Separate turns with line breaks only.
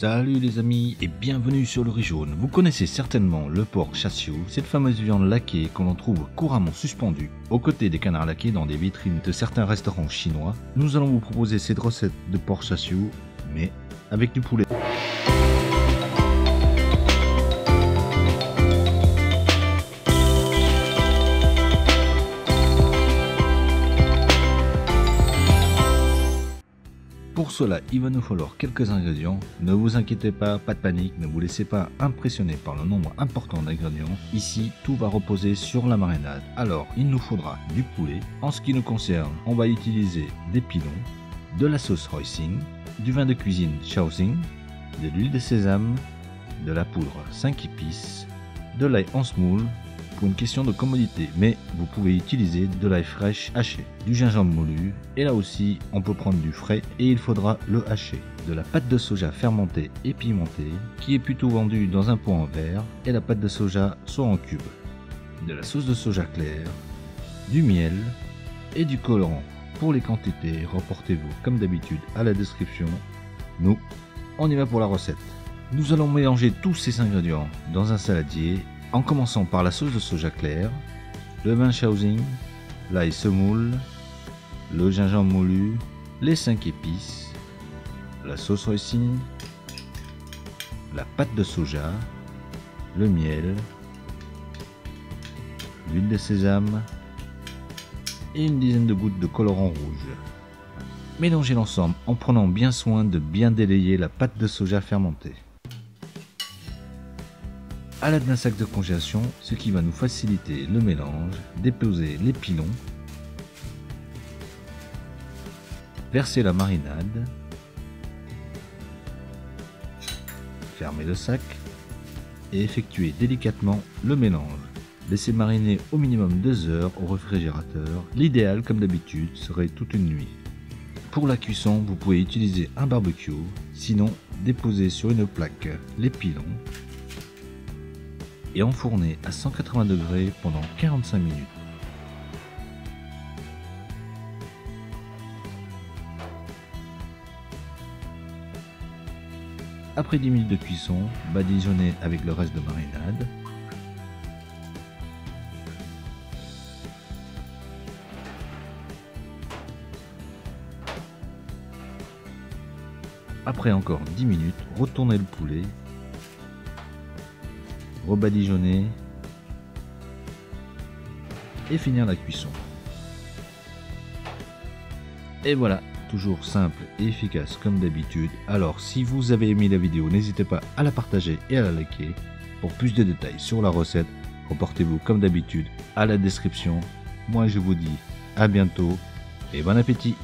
Salut les amis et bienvenue sur le riz jaune. Vous connaissez certainement le porc chassiou, cette fameuse viande laquée que l'on trouve couramment suspendue aux côtés des canards laqués dans des vitrines de certains restaurants chinois. Nous allons vous proposer cette recette de porc chassiou, mais avec du poulet. Pour cela, il va nous falloir quelques ingrédients. Ne vous inquiétez pas, pas de panique, ne vous laissez pas impressionner par le nombre important d'ingrédients. Ici, tout va reposer sur la marinade. Alors, il nous faudra du poulet. En ce qui nous concerne, on va utiliser des pilons, de la sauce hoisin, du vin de cuisine Shaoxing, de l'huile de sésame, de la poudre 5 épices, de l'ail en semoule, pour une question de commodité, mais vous pouvez utiliser de l'ail fraîche haché, du gingembre moulu, et là aussi on peut prendre du frais et il faudra le hacher, de la pâte de soja fermentée et pimentée, qui est plutôt vendue dans un pot en verre, et la pâte de soja soit en cubes, de la sauce de soja claire, du miel et du colorant. Pour les quantités, reportez-vous comme d'habitude à la description. Nous, on y va pour la recette. Nous allons mélanger tous ces ingrédients dans un saladier, en commençant par la sauce de soja claire, le vin Shaoxing, l'ail semoule, le gingembre moulu, les 5 épices, la sauce hoisin, la pâte de soja, le miel, l'huile de sésame et une dizaine de gouttes de colorant rouge. Mélangez l'ensemble en prenant bien soin de bien délayer la pâte de soja fermentée à l'aide d'un sac de congélation, ce qui va nous faciliter le mélange. Déposer les pilons, verser la marinade, fermer le sac et effectuer délicatement le mélange. Laissez mariner au minimum 2 heures au réfrigérateur. L'idéal, comme d'habitude, serait toute une nuit. Pour la cuisson, vous pouvez utiliser un barbecue, sinon déposez sur une plaque les pilons et enfourner à 180 degrés pendant 45 minutes. Après 10 minutes de cuisson, badigeonnez avec le reste de marinade. Après encore 10 minutes, retournez le poulet, rebadigeonner et finir la cuisson. Et voilà, toujours simple et efficace comme d'habitude. Alors si vous avez aimé la vidéo, n'hésitez pas à la partager et à la liker. Pour plus de détails sur la recette, reportez-vous comme d'habitude à la description. Moi je vous dis à bientôt et bon appétit.